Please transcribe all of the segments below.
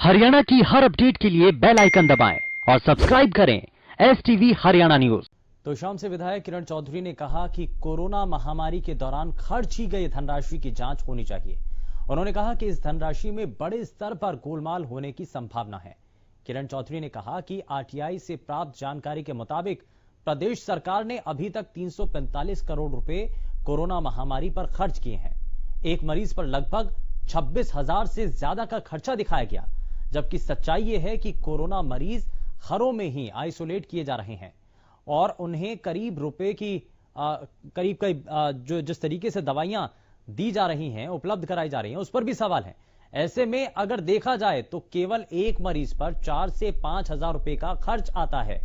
हरियाणा की हर अपडेट के लिए बेल आइकन दबाएं और सब्सक्राइब करें STV हरियाणा न्यूज। तोशाम से विधायक किरण चौधरी ने कहा कि कोरोना महामारी के दौरान खर्च की गई धनराशि की जांच होनी चाहिए। उन्होंने कहा कि इस धनराशि में बड़े स्तर पर गोलमाल होने की संभावना है। किरण चौधरी ने कहा कि RTI से प्राप्त जानकारी के मुताबिक प्रदेश सरकार ने अभी तक 345 करोड़ रुपए कोरोना महामारी पर खर्च किए हैं। एक मरीज पर लगभग 26,000 से ज्यादा का खर्चा दिखाया गया, जबकि सच्चाई यह है कि कोरोना मरीज घरों में ही आइसोलेट किए जा रहे हैं और उन्हें करीब रुपए की जो जिस तरीके से दवाइयां दी जा रही हैं, उपलब्ध कराई जा रही हैं, उस पर भी सवाल है। ऐसे में अगर देखा जाए तो केवल एक मरीज पर 4 से 5 हजार रुपए का खर्च आता है।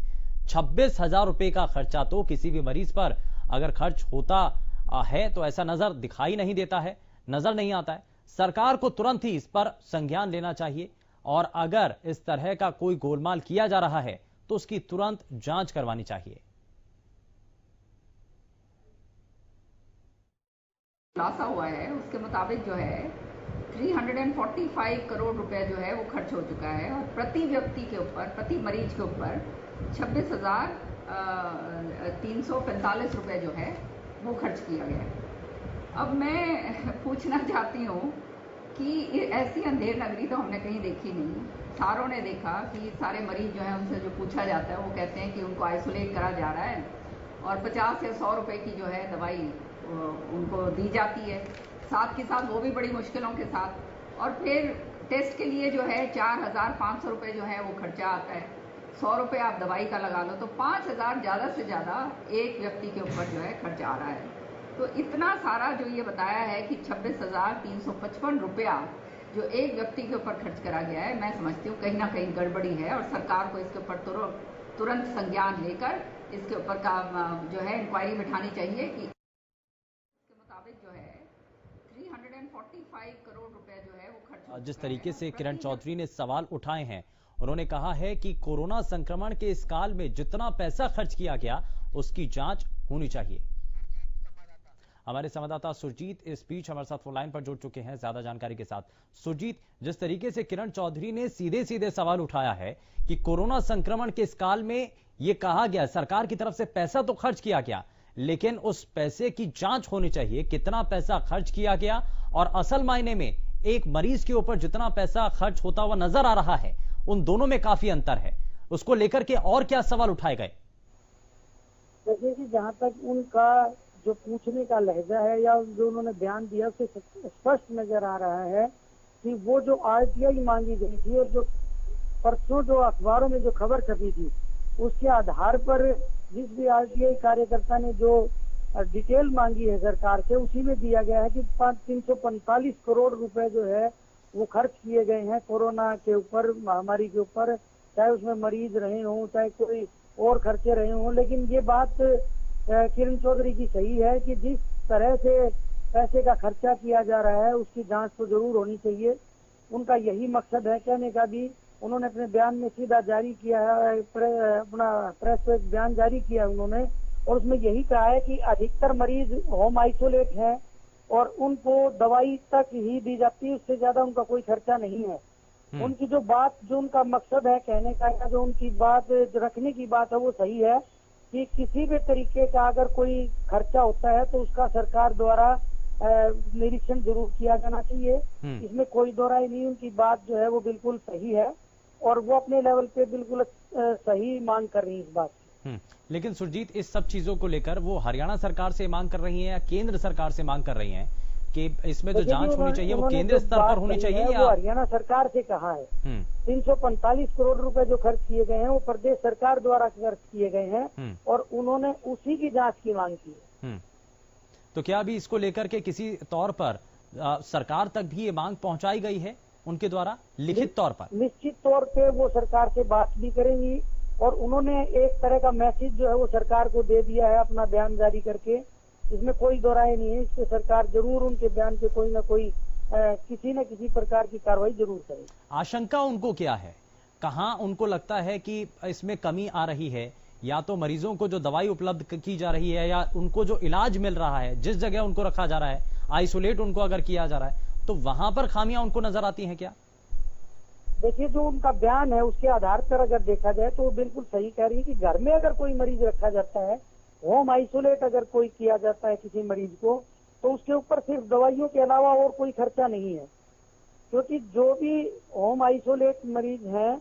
26,000 रुपए का खर्चा तो किसी भी मरीज पर अगर खर्च होता है तो ऐसा नजर दिखाई नहीं देता है, नजर नहीं आता है। सरकार को तुरंत ही इस पर संज्ञान लेना चाहिए और अगर इस तरह का कोई गोलमाल किया जा रहा है तो उसकी तुरंत जांच करवानी चाहिए। खुलासा हुआ है उसके मुताबिक जो है 345 करोड़ रुपए जो है वो खर्च हो चुका है और प्रति व्यक्ति के ऊपर, प्रति मरीज के ऊपर 26,345 रुपए जो है वो खर्च किया गया है। अब मैं पूछना चाहती हूँ कि ऐसी अंधेर नगरी तो हमने कहीं देखी नहीं। सारों ने देखा कि सारे मरीज जो है उनसे जो पूछा जाता है वो कहते हैं कि उनको आइसोलेट करा जा रहा है और 50 या 100 रुपए की जो है दवाई उनको दी जाती है, साथ के साथ वो भी बड़ी मुश्किलों के साथ। और फिर टेस्ट के लिए जो है 4,500 रुपये जो है वो खर्चा आता है। 100 रुपये आप दवाई का लगा लो तो 5,000 ज़्यादा से ज़्यादा एक व्यक्ति के ऊपर जो है खर्चा आ रहा है। तो इतना सारा जो ये बताया है कि 26,355 रुपया जो एक व्यक्ति के ऊपर खर्च करा गया है, मैं समझती हूँ कहीं ना कहीं गड़बड़ी है और सरकार को इसके ऊपर तुरंत संज्ञान लेकर इसके ऊपर का जो है इंक्वायरी बिठानी चाहिए कि इसके मुताबिक जो है 345 करोड़ रुपए जो है वो खर्च। जिस तरीके से किरण चौधरी ने सवाल उठाए हैं, उन्होंने कहा है कि कोरोना संक्रमण के इस काल में जितना पैसा खर्च किया गया उसकी जांच होनी चाहिए। हमारे संवाददाता सुरजीत इस बीच हमारे साथ फोन लाइन पर जुड़ चुके हैं ज्यादा जानकारी के साथ। सुरजीत, जिस तरीके से किरण चौधरी ने सीधे सीधे सवाल उठाया है कि कोरोना संक्रमण के इस काल में यह कहा गया सरकार की तरफ से पैसा तो खर्च किया गया, लेकिन उस पैसे की जांच होनी चाहिए, कितना पैसा खर्च किया गया और असल मायने में एक मरीज के ऊपर जितना पैसा खर्च होता हुआ नजर आ रहा है उन दोनों में काफी अंतर है। उसको लेकर के और क्या सवाल उठाए गए? जैसे कि जहां तक उनका जो पूछने का लहजा है या जो उन्होंने बयान दिया उससे स्पष्ट नजर आ रहा है कि वो जो RTI मांगी गई थी और जो परसों जो अखबारों में जो खबर छपी थी उसके आधार पर जिस भी RTI कार्यकर्ता ने जो डिटेल मांगी है सरकार से उसी में दिया गया है कि 345 करोड़ रुपए जो है वो खर्च किए गए हैं कोरोना के ऊपर, महामारी के ऊपर, चाहे उसमें मरीज रहे हों चाहे कोई और खर्चे रहे हों। लेकिन ये बात किरण चौधरी की सही है कि जिस तरह से पैसे का खर्चा किया जा रहा है उसकी जांच तो जरूर होनी चाहिए। उनका यही मकसद है कहने का भी। उन्होंने अपने बयान में सीधा जारी किया है, अपना प्रेस को एक बयान जारी किया उन्होंने और उसमें यही कहा है कि अधिकतर मरीज होम आइसोलेट हैं और उनको दवाई तक ही दी जाती है, उससे ज्यादा उनका कोई खर्चा नहीं है। उनकी जो बात, जो उनका मकसद है कहने का, जो उनकी बात रखने की बात है वो सही है कि किसी भी तरीके का अगर कोई खर्चा होता है तो उसका सरकार द्वारा निरीक्षण जरूर किया जाना चाहिए। इसमें कोई दो राय नहीं। उनकी बात जो है वो बिल्कुल सही है और वो अपने लेवल पे बिल्कुल सही मांग कर रही है इस बात की। लेकिन सुरजीत, इस सब चीजों को लेकर वो हरियाणा सरकार से मांग कर रही है या केंद्र सरकार से मांग कर रही है कि इसमें जो जांच होनी चाहिए वो केंद्र स्तर पर होनी चाहिए या? वो हरियाणा सरकार से कहा है 345 करोड़ रुपए जो खर्च किए गए हैं वो प्रदेश सरकार द्वारा खर्च किए गए हैं और उन्होंने उसी की जांच की मांग की है। तो क्या अभी इसको लेकर के किसी तौर पर सरकार तक भी ये मांग पहुंचाई गई है उनके द्वारा लिखित तौर पर? निश्चित तौर पे वो सरकार से बात भी करेंगी और उन्होंने एक तरह का मैसेज जो है वो सरकार को दे दिया है अपना बयान जारी करके। इसमें कोई दो राय नहीं है। इस पे सरकार जरूर उनके बयान पे कोई ना कोई किसी न किसी प्रकार की कार्रवाई जरूर करेगी। आशंका उनको क्या है? कहां उनको लगता है कि इसमें कमी आ रही है? या तो मरीजों को जो दवाई उपलब्ध की जा रही है या उनको जो इलाज मिल रहा है, जिस जगह उनको रखा जा रहा है, आइसोलेट उनको अगर किया जा रहा है, तो वहां पर खामियां उनको नजर आती हैं क्या? देखिए जो उनका बयान है उसके आधार पर अगर देखा जाए तो वो बिल्कुल सही कह रही है कि घर में अगर कोई मरीज रखा जाता है, होम आइसोलेट अगर कोई किया जाता है किसी मरीज को, तो उसके ऊपर सिर्फ दवाइयों के अलावा और कोई खर्चा नहीं है। क्योंकि जो भी होम आइसोलेट मरीज हैं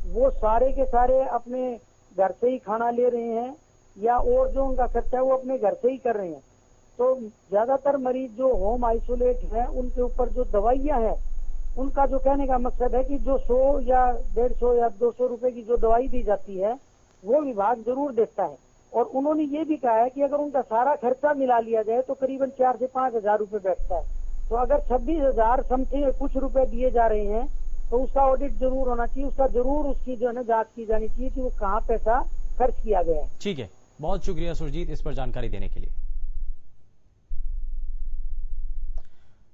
वो सारे के सारे अपने घर से ही खाना ले रहे हैं या और जो उनका खर्चा है वो अपने घर से ही कर रहे हैं। तो ज्यादातर मरीज जो होम आइसोलेट हैं उनके ऊपर जो दवाइयां हैं, उनका जो कहने का मकसद है कि जो 100 या 150 या 200 रुपए की जो दवाई दी जाती है वो विभाग जरूर देता है। और उन्होंने ये भी कहा है कि अगर उनका सारा खर्चा मिला लिया जाए तो करीबन 4 से 5 हजार रुपए बैठता है। तो अगर 26,000 समथिंग कुछ रुपए दिए जा रहे हैं तो उसका ऑडिट जरूर होना चाहिए, उसका जरूर उसकी जो है ना जांच की जानी चाहिए कि वो कहाँ पैसा खर्च किया गया है। ठीक है, बहुत शुक्रिया सुरजीत इस पर जानकारी देने के लिए।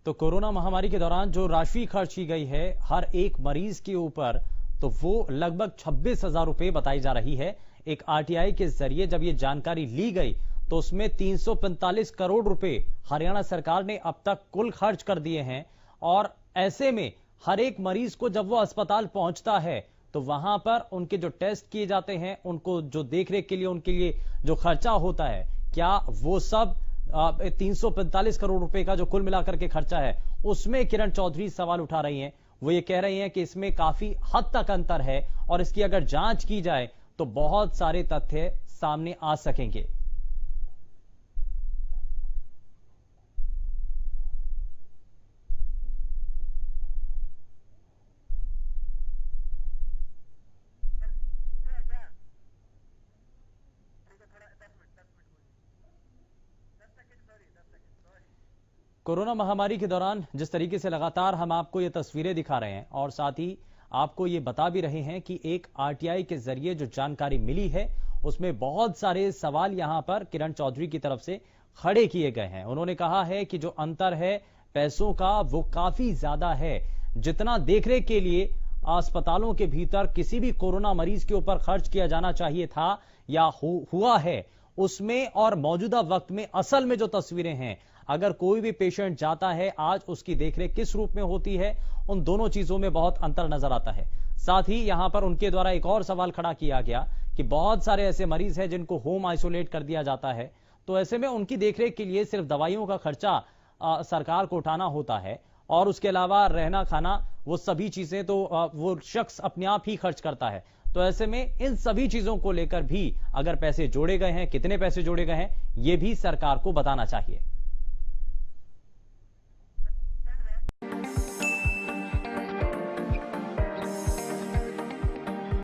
तो कोरोना महामारी के दौरान जो राशि खर्च की गई है हर एक मरीज के ऊपर, तो वो लगभग 26,000 रुपए बताई जा रही है। एक आरटीआई के जरिए जब ये जानकारी ली गई तो उसमें 345 करोड़ रुपए हरियाणा सरकार ने अब तक कुल खर्च कर दिए हैं। और ऐसे में हर एक मरीज को जब वो अस्पताल पहुंचता है तो वहां पर उनके जो टेस्ट किए जाते हैं, उनको जो देखरेख के लिए उनके लिए जो खर्चा होता है, क्या वो सब 345 करोड़ रुपए का जो कुल मिलाकर के खर्चा है उसमें किरण चौधरी सवाल उठा रही हैं। वो ये कह रही हैं कि इसमें काफी हद तक अंतर है और इसकी अगर जांच की जाए तो बहुत सारे तथ्य सामने आ सकेंगे। कोरोना महामारी के दौरान जिस तरीके से लगातार हम आपको ये तस्वीरें दिखा रहे हैं और साथ ही आपको ये बता भी रहे हैं कि एक आरटीआई के जरिए जो जानकारी मिली है उसमें बहुत सारे सवाल यहां पर किरण चौधरी की तरफ से खड़े किए गए हैं। उन्होंने कहा है कि जो अंतर है पैसों का वो काफी ज्यादा है। जितना देखरेख के लिए अस्पतालों के भीतर किसी भी कोरोना मरीज के ऊपर खर्च किया जाना चाहिए था या हुआ है, उसमें और मौजूदा वक्त में असल में जो तस्वीरें हैं, अगर कोई भी पेशेंट जाता है आज उसकी देखरेख किस रूप में होती है, उन दोनों चीजों में बहुत अंतर नजर आता है। साथ ही यहां पर उनके द्वारा एक और सवाल खड़ा किया गया कि बहुत सारे ऐसे मरीज हैं जिनको होम आइसोलेट कर दिया जाता है, तो ऐसे में उनकी देखरेख के लिए सिर्फ दवाइयों का खर्चा सरकार को उठाना होता है और उसके अलावा रहना खाना वो सभी चीजें तो वो शख्स अपने आप ही खर्च करता है। तो ऐसे में इन सभी चीजों को लेकर भी अगर पैसे जोड़े गए हैं, कितने पैसे जोड़े गए हैं, ये भी सरकार को बताना चाहिए।